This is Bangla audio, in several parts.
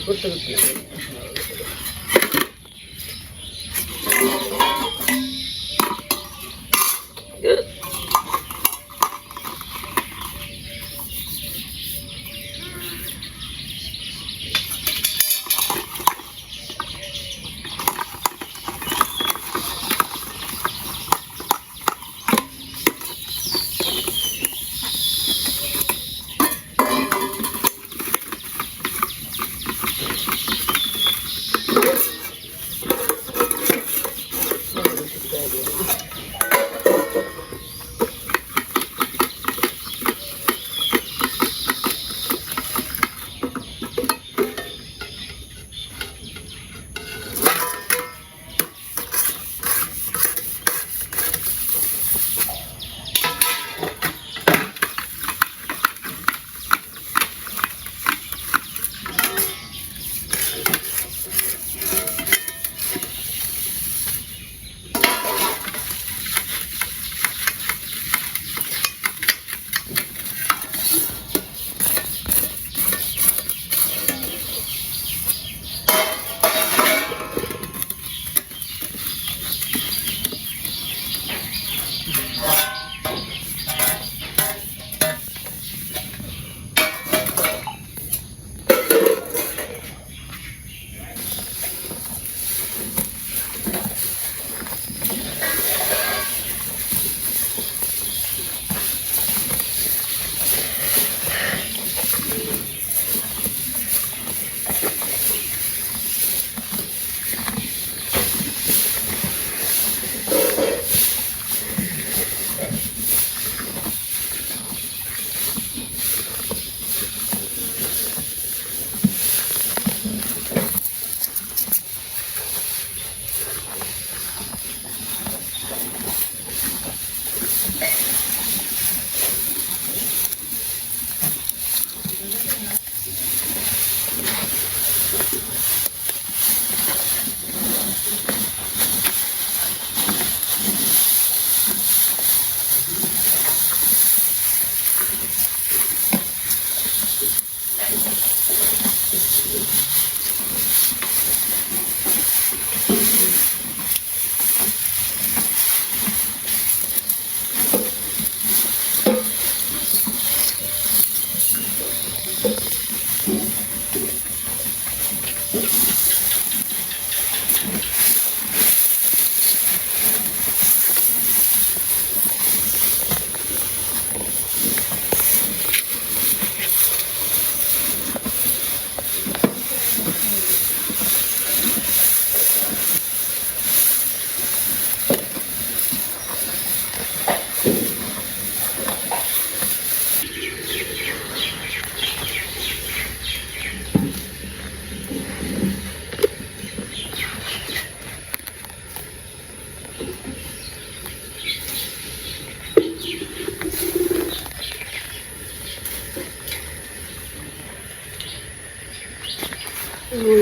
করতে করতে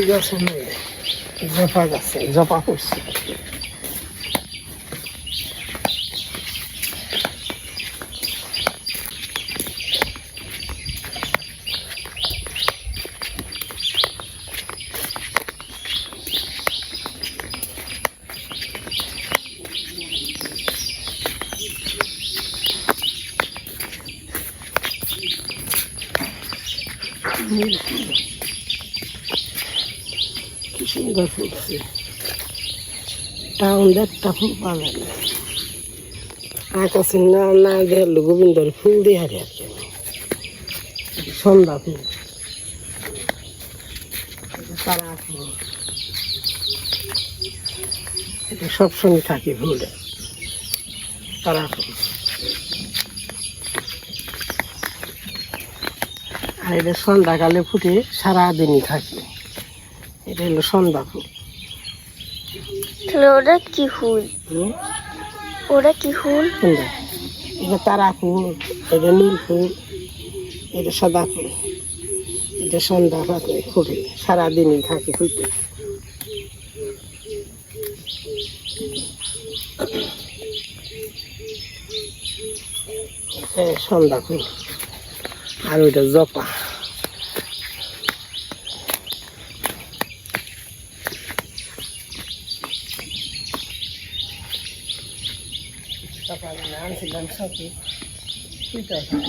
গাছের মধ্যে জপা গাছে জপা করছে। কি সুন্দর ফুটছে, টাউন একটা ফুল পাবে না। আকাশে না না গেল গোবিন্দর ফুল দিয়ে হারে আর কি সন্ধ্যা ফুল তারা ফুল এটা সবসময় থাকে ফুলে তারা ফুল। আর এটা সন্ধ্যাকালে ফুটে সারাদিনই থাকে। এটা হলো সন্ধ্যা ফুল। ওটা কি ফুল? ওটা কি ফুল? সন্ধ্যা, এটা তারা ফুল, এটা নীল ফুল, এটা সাদা ফুল। এটা সন্ধ্যা ফুটে সারাদিনই থাকে ফুটে। সন্ধ্যা ফুল। আর ওইটা জপা। সকালে আনছিলাম সবই সুন্দর ফুল।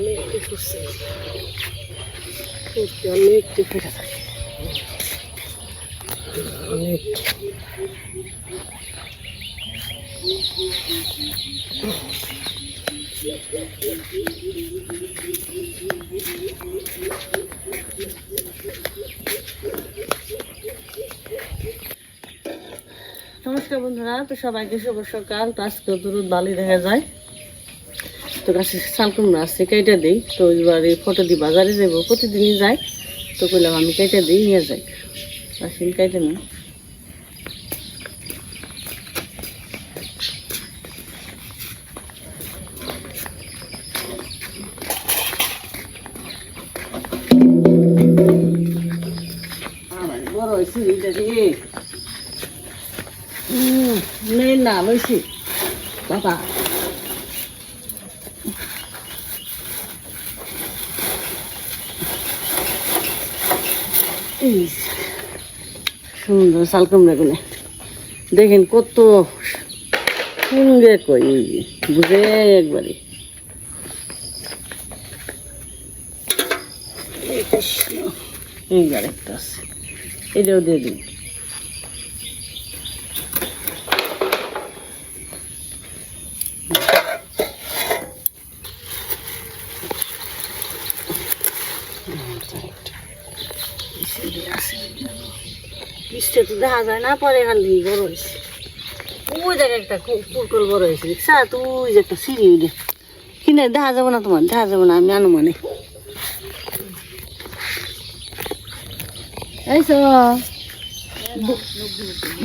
অনেকটি ফুটছে, অনেকটি ফুটে থাকে অনেক। নমস্কার বন্ধুরা, তো সবাইকে শুভ সকাল। তো আজকে তো রোদ ভালোই দেখা যায়। তো গাছে শাল কুমড়া আছে, কেটে দিই। তো এবার এই ফটো দিয়ে বাজারে যাবো, প্রতিদিনই যাই। তো কইলাম আমি কেটে দিই, নিয়ে যাই। আসেন কেটে নিই। বড় হয়েছে নেই না লইছি বাবা। সুন্দর শাল কুমড়া গুলো দেখেন কত সুন্দর, কই বুঝে একবারে। এইবার একটা আছে, এটাও দিয়ে দিন। বৃষ্টি তো দেখা যায় না, পরে খালি বড় হয়েছে। ওই জায়গায় একটা পুরকল বড় হয়েছে, দেখছা? তো ওই যে একটা সিঁড়ি, ওই কিনে দেখা যাবো না, তোমার দেখা যাবো না, আমি আনো মানে। এইসো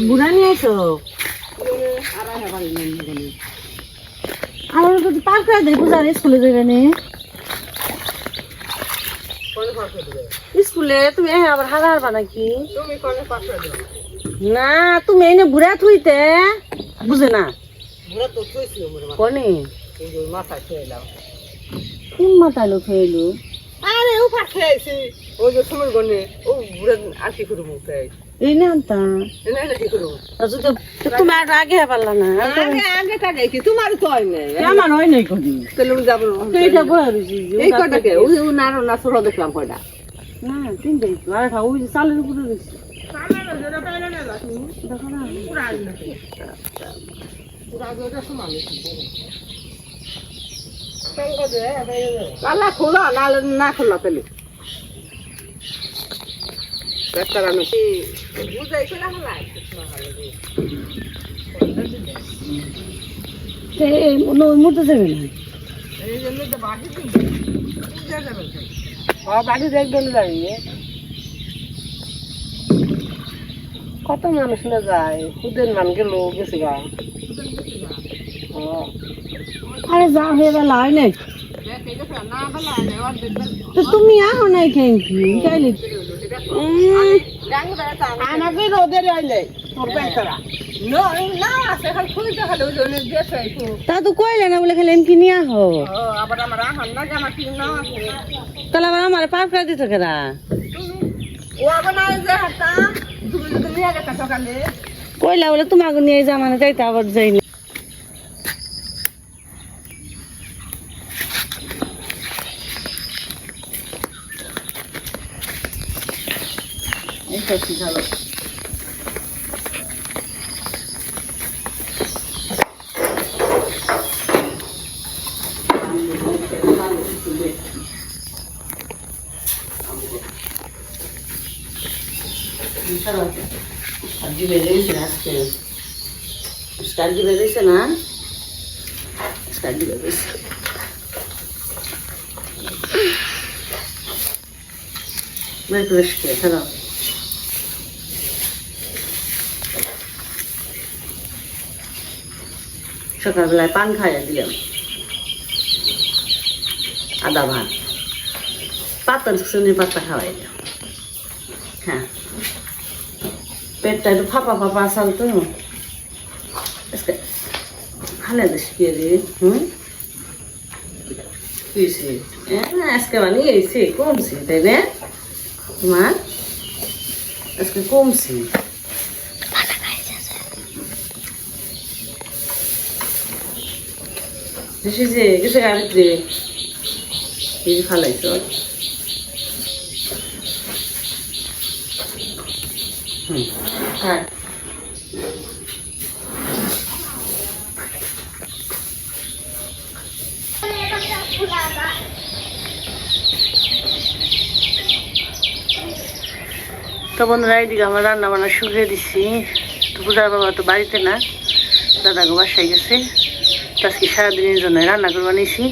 বুড়া নিয়ে আইসো। আমার তো পার করে দেয় পূজার স্কুলে যাবে না। স্কুলে তুমি আবার হারা হারবা নাকি? না তুমি এনে বুড়া থুইতে বুঝে না কনে কোন মাথায় লোক হইলো? আরে ও পাশে আইছি, ওই যে সময় গনে ও বুড়া আর কি করবো? এই না আনতা কি করবো? তুমি আর আগে পারলা না। আগে টাকা কি তোমার তো হয় নাই, আমার হয় নাই কদি যাবো এইটা বয়া রয়েছি এই কটাকে ওই নাড়ো না ছোট দেখলাম কয়টা না তিনটাই তো। আর ওই যে চালের উপরে রয়েছে দেখো না। তালা খোলা না খোলা পেলে মরতে যাবে না। বাড়ি দেখবেন দাঁড়িয়ে কত মানুষ না যায়, খুদের মান গেল গেছে গা। আরে যা হয়ে গেল হয় নাই তো তুমি আহ নাই খেয়ে আমাকে রোদে রইলে তোর বেচারা তা তো কইলে না বলে খালি এমকি নিয়ে আহ আবার আমার আহার না জামা কিনে না তাহলে আবার আমার পার করে দিত কেরা ও আবার না যে হাতা তুমি যদি নিয়ে গেছে সকালে কইলা বলে তোমাকে নিয়ে জামানে যাইতে আবার যাইনি এইটা কি ভালো সবজি বেড়ে গেছে আজকে সবজি বেড়ে গেছে না সবজি বেড়ে গেছে বের করে শিখে খেলো সকালবেলায় পান খাইয়া দিলাম আদা ভাত পাতা শুনে পাতা খাওয়াই দিলাম হ্যাঁ পেটটা একটু ফাঁপা ফাঁপা আসাল তো আজকে ভালো শিখিয়ে দি কিসে আজকে বানিয়ে এসে কমছে তাই না তোমার আজকে কমছে যে কিসে গাড়িতে ফালাইছ হ্যাঁ তো বন্ধুরা এইদিকে আমার রান্না বান্না শুকিয়ে দিচ্ছি তো পূজার বাবা তো বাড়িতে না দাদাকে বাসায় গেছে আজকে সারাদিনের জন্য রান্না করে বানিয়েছি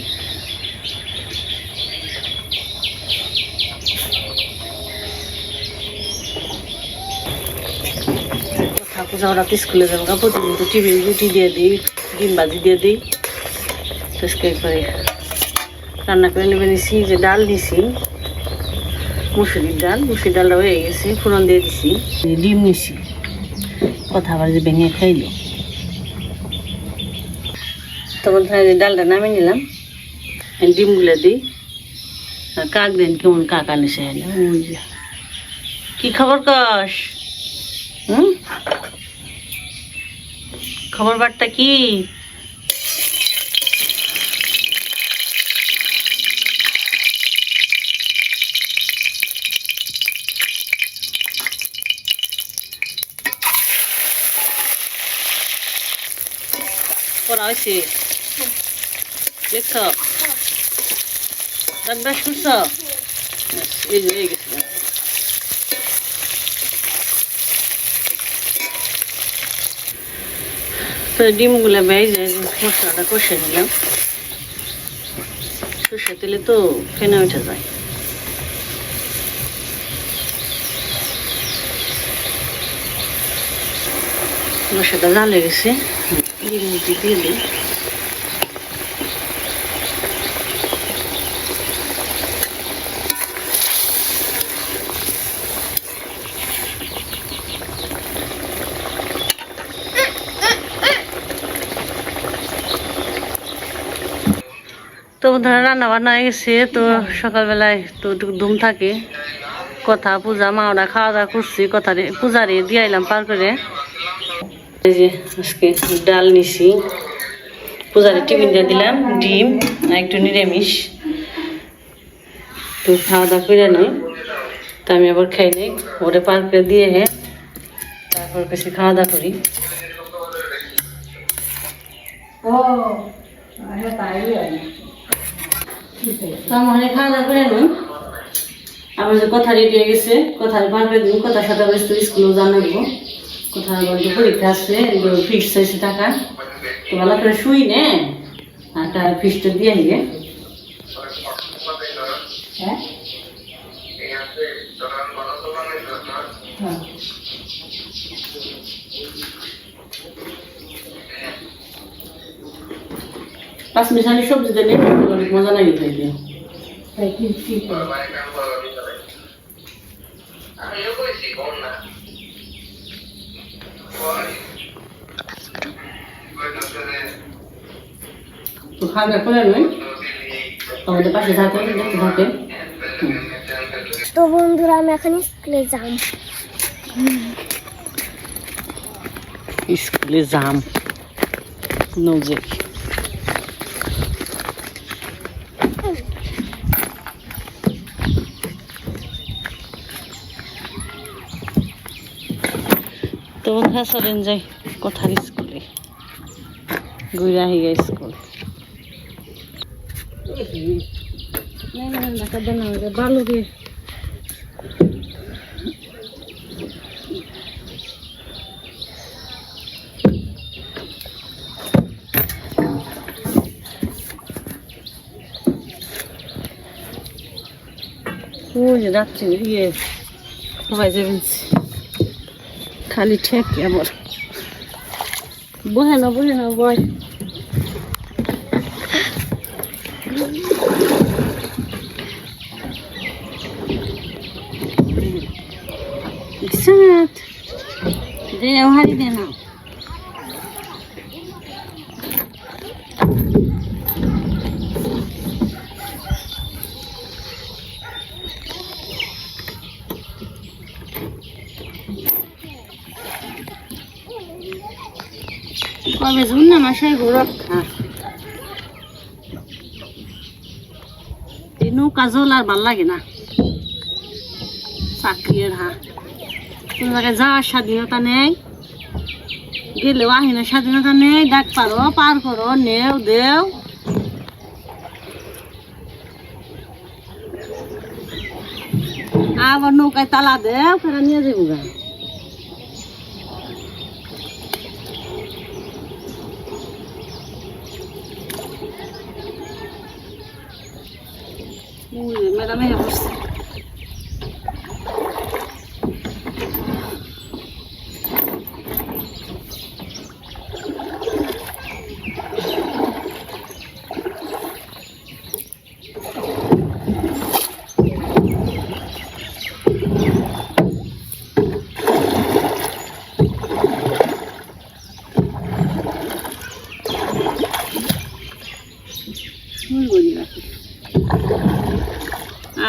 পূজা ওরা তো স্কুলে যাবো প্রতিদিন তো টিফিন রুটি দিয়ে দিই ডিম ভাজি দিয়ে দিই আজকে করে রান্না করে নেবে নিছি যে ডাল দিছি মুসুরির ডালটা হয়ে গেছে ফোড়ন দিয়ে দিছি ডিম নিছি কথা আবার যে ভেঙে খাইলো তখন ডালটা নামিয়ে নিলাম ডিমগুলো দিই আর কাক দেন কেমন কাক আনিসে কি খবর কস খবর বার্তা কি পড়া হয়েছে দেখছ রান্না শুনছ এই যে হয়ে গেছে তো ডিমগুলো ভেজে মশলাটা কষে নিলাম সর্ষে তেলে তো ফেনে উঠে যায় মশলাটা জ্বালে গেছে ডিমটি দিয়ে দিই তো ধর রান্না বান্না হয়ে গেছে তো সকালবেলায় তো একটু ধুম থাকে কথা পূজা মা ওরা খাওয়া দাওয়া করছি কথা পূজারে দিয়ে আইলাম পার করে এই যে আজকে ডাল নিছি পূজারে টিফিন দিয়ে দিলাম ডিম আর একটু নিরামিষ তো খাওয়া দাওয়া করে নয় তো আমি আবার খাই নিই ওরে পার করে দিয়ে তারপর কিছু খাওয়া দাওয়া করি আমার খাওয়া দাওয়া করে নই আবার যে কথা রেডি হয়ে গেছে কথা পার করে দিব কথার সাথে স্কুলেও জানাবো কথা বলতে পরীক্ষা আসছে ফিক্স হয়েছে টাকা তো ভালো করে শুই নে আর তার ফিক্সটা দিয়ে নিবে হ্যাঁ 5 মিনিট আমি সবজি দিলে অনেক মজা লাগে খাইতে। তাই কি একটু খাওয়া করে নই আমাদের পাশে থাকেন দেখতে থাকেন। তো বন্ধুরা আমি এখন স্কুলে যাম। স্কুলে যাম নজে তো চলেন যাই কথার স্কুলে ঘুরে আহি গে স্কুল ভালো রে ওই যে যাচ্ছি ইয়ে সবাই যাবেন খালি ঠেক আবার বহে না বয় সাত দে হারি দে না কবে জুন না মাসে রক্ষা নৌকা জল আর ভাল লাগে না চাকরির কোন জায়গায় যাওয়ার স্বাধীনতা নেই গেলেও আহিনা স্বাধীনতা নেই ডাক পারো পার করো নেও দেও আবার নৌকায় তালা দেও ফেরা নিয়ে যাবো গা ম্যাডাম এ বসছে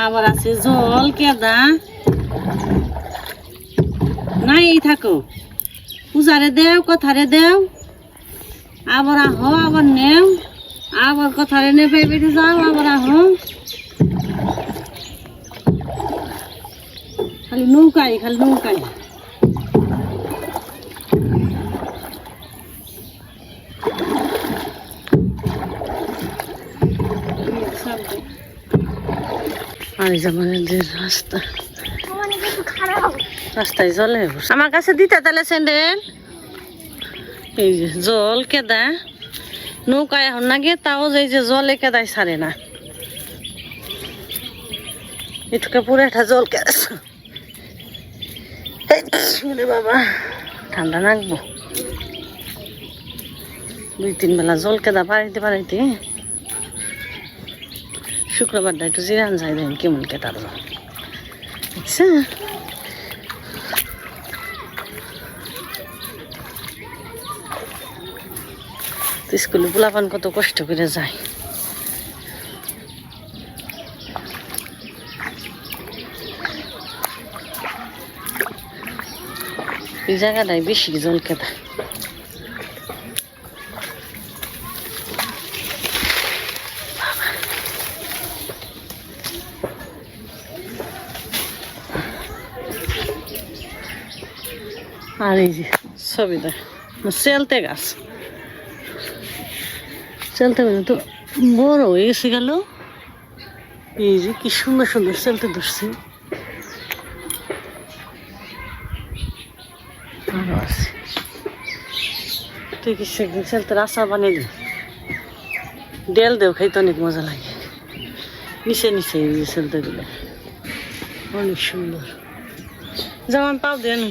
আবার আছে জল কেদা নাই থাকো পূজারে দেও কথারে দেও আবার আহো আবার নেও আবার কথারে নেপে বেড়ে যাও আবার আহো খালি নৌকাই আর জামানের যে রাস্তা রাস্তায় জলে আমার কাছে দিতে তাহলে স্যান্ডেল এই যে জল কেদা নৌকায় এখন না গিয়ে তাও যে জলে কেদায় ছাড়ে না এটুকে পুরো একটা জল কেদা বাবা ঠান্ডা লাগবো 2-3 বেলা জল কেদা পারাইতে শুক্রবারটা একটু জিরান যাই দেন কেমন কেটার আচ্ছা স্কুলে পোলাপান কত কষ্ট করে যায় এই জায়গাটায় বেশি জল কেদা আর এই যে ছবিটা চেলতে গাছ চেলতে তো বড় হয়ে গেছে গেল এই যে কি সুন্দর সুন্দর চেলতে ধরছে আরো আছে তুই কি সেদিন চেলতের আশা বানিয়ে দিল ডেল দেও খাইতে অনেক মজা লাগে নিচে নিচে এই যে চেলতে দিলে অনেক সুন্দর যেমন পাও দেন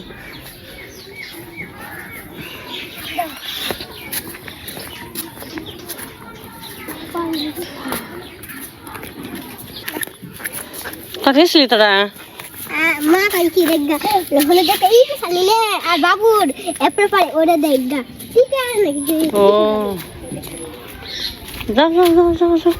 কাটিয়েছিলি তোরা মা কাল কি দেখগা হলে দেখে এই সালিলে আর বাবুর এরপর পরে ওরে দেখগা ঠিক আছে নাকি ও যাও যাও যাও যাও যাও।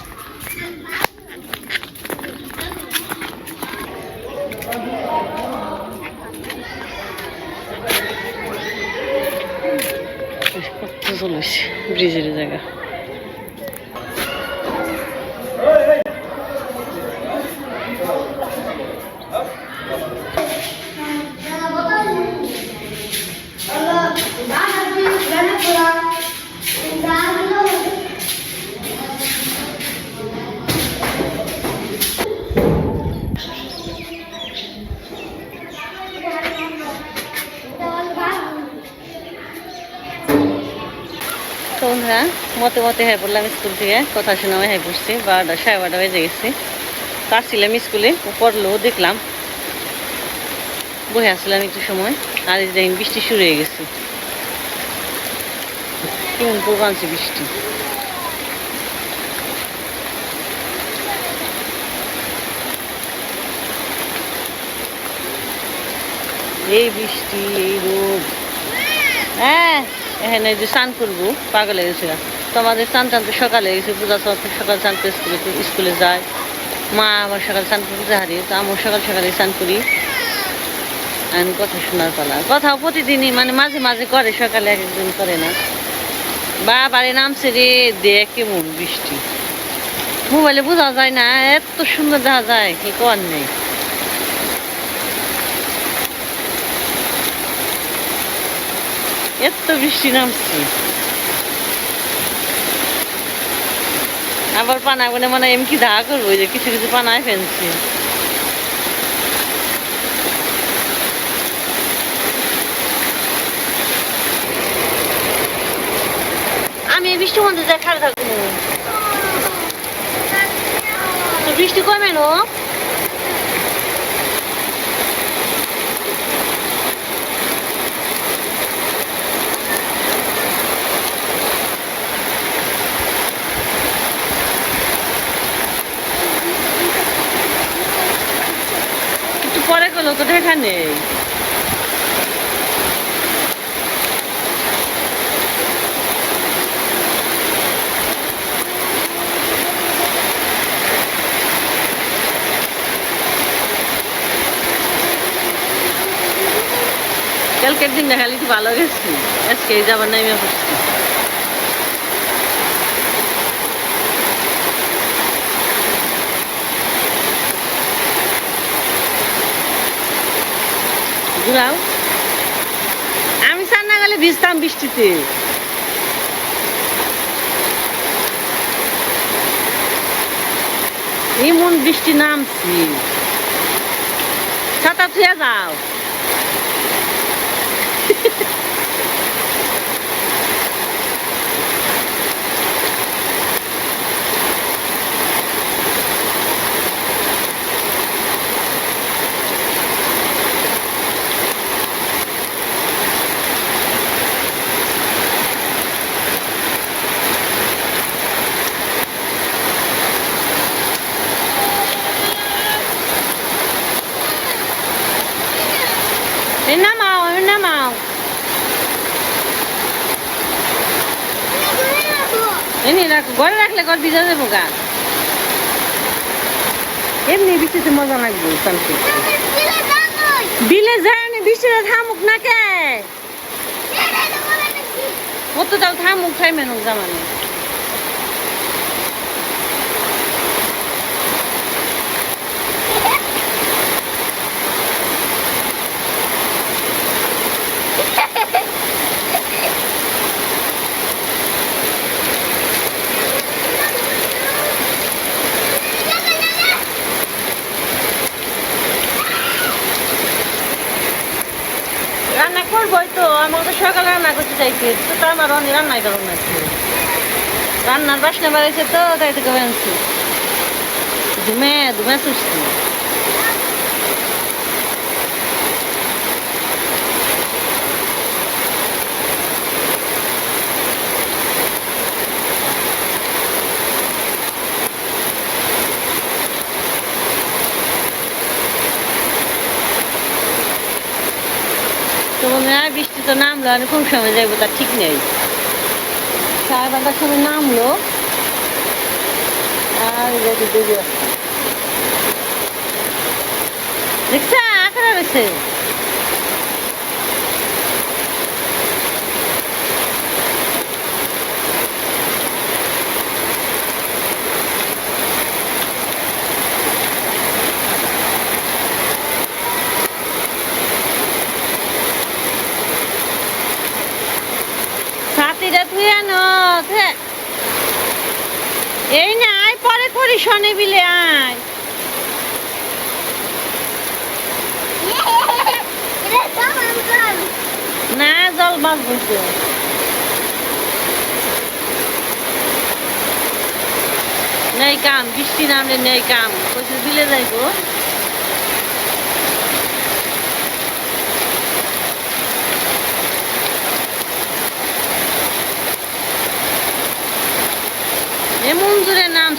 চলে এসছি ব্রিজের জায়গা। তো বন্ধুরা মতে মতে হয়ে পড়লাম স্কুল থেকে, কথা শোনা হয়ে পড়ছি 12টা 12:30 বেজে গেছে। তো আসছিলাম স্কুলে, পড়লো দেখলাম, বসে আসছিলাম একটু সময়, আর এই দেখেন বৃষ্টি শুরু হয়ে গেছে। কেমন পড়বানছে বৃষ্টি। এই বৃষ্টি, এই রোদ। হ্যাঁ এখানে যে স্নান করবো পাগল হয়ে গেছিলাম। তো আমাদের স্নান টান তো সকালে গেছে, পূজা সকাল স্নান করে স্কুলে যায়। মা আবার সকাল স্নান করে পূজা হারিয়ে, তো আমার সকাল সকালে স্নান করি। আমি কথা শোনার পালা, কথাও প্রতিদিনই মানে মাঝে মাঝে করে, সকালে এক একদিন করে না। বাবারে নামছে রে, দেখ কেমন বৃষ্টি, মোবাইলে বোঝা যায় না, এত সুন্দর দেখা যায় কি কর নেই। এত বৃষ্টি নামছে, আবার পানা বলে মানে এমনি কি দেখা করবো, যে কিছু কিছু পানায় ফেলছে। আমি এই বৃষ্টি মধ্যে যাই খাড়া থাকবো, তো বৃষ্টি কমে নো। একটু পরে গেলো তো দেখা নেই। কালকের দিন দেখালে একটু ভালো গেছি, আজকে যাবার নাই আমি বসছি। ঘুরাও, আমি স্নান না গেলে ভিজতাম বৃষ্টিতে। এমন বৃষ্টি নামছি, ছাতা ছুঁয়ে যাও। নামাও নামাও, এমনি রাখো, ঘরে রাখলে ঘর ভিজা যাবো গা। এমনি বৃষ্টিতে মজা লাগবে স্নান করতে। বিলে যায় বৃষ্টিটা থামুক না কে, কতটাও থামুক, খাই মেনুক জামানে। রান্না করবোই তো, আমার তো সকালে রান্না করতে চাইছি, তো আমার অনেক রান্নাই করো না, রান্নার বাসনা বাড়াইছে তো তাই থেকে আনছি, ধুমে ধুমে চুষছি। তো মনে হয় বৃষ্টি তো নামলো, আমি কোন সময় যাইবো তার ঠিক নেই। 5:30টার সময় নামলো, আর দেখি দেখি দেখছা আঁকড়া রয়েছে ছাতিটা তুই আনো এই না আয় পরে করি শনে বিলে আয় না জল বাঁচবো নেই কাম বৃষ্টি নামলে নেই কাম কইছে বিলে যাইবো এমন জোরে নাম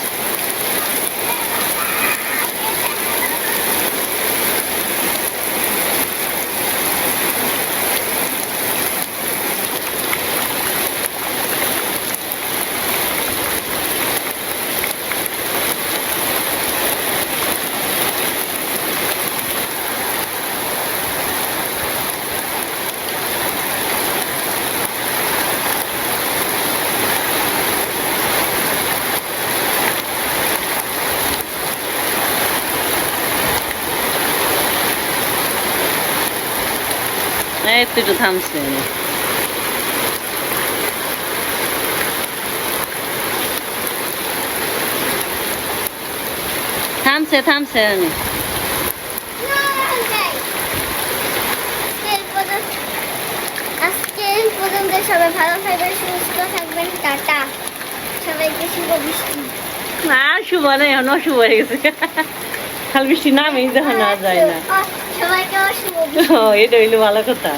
একটু থামছে থামছে থামছে আজকে পর্যন্ত সবাই ভালো থাকবেন সুস্থ থাকবেন টাটা সবাইকে শুভ বৃষ্টি আর শুভ নেই এখন অশুভ হয়ে গেছে খাল বৃষ্টি নামেই যখন না যায় না সবাইকে শুভ এটা হইলো ভালো কথা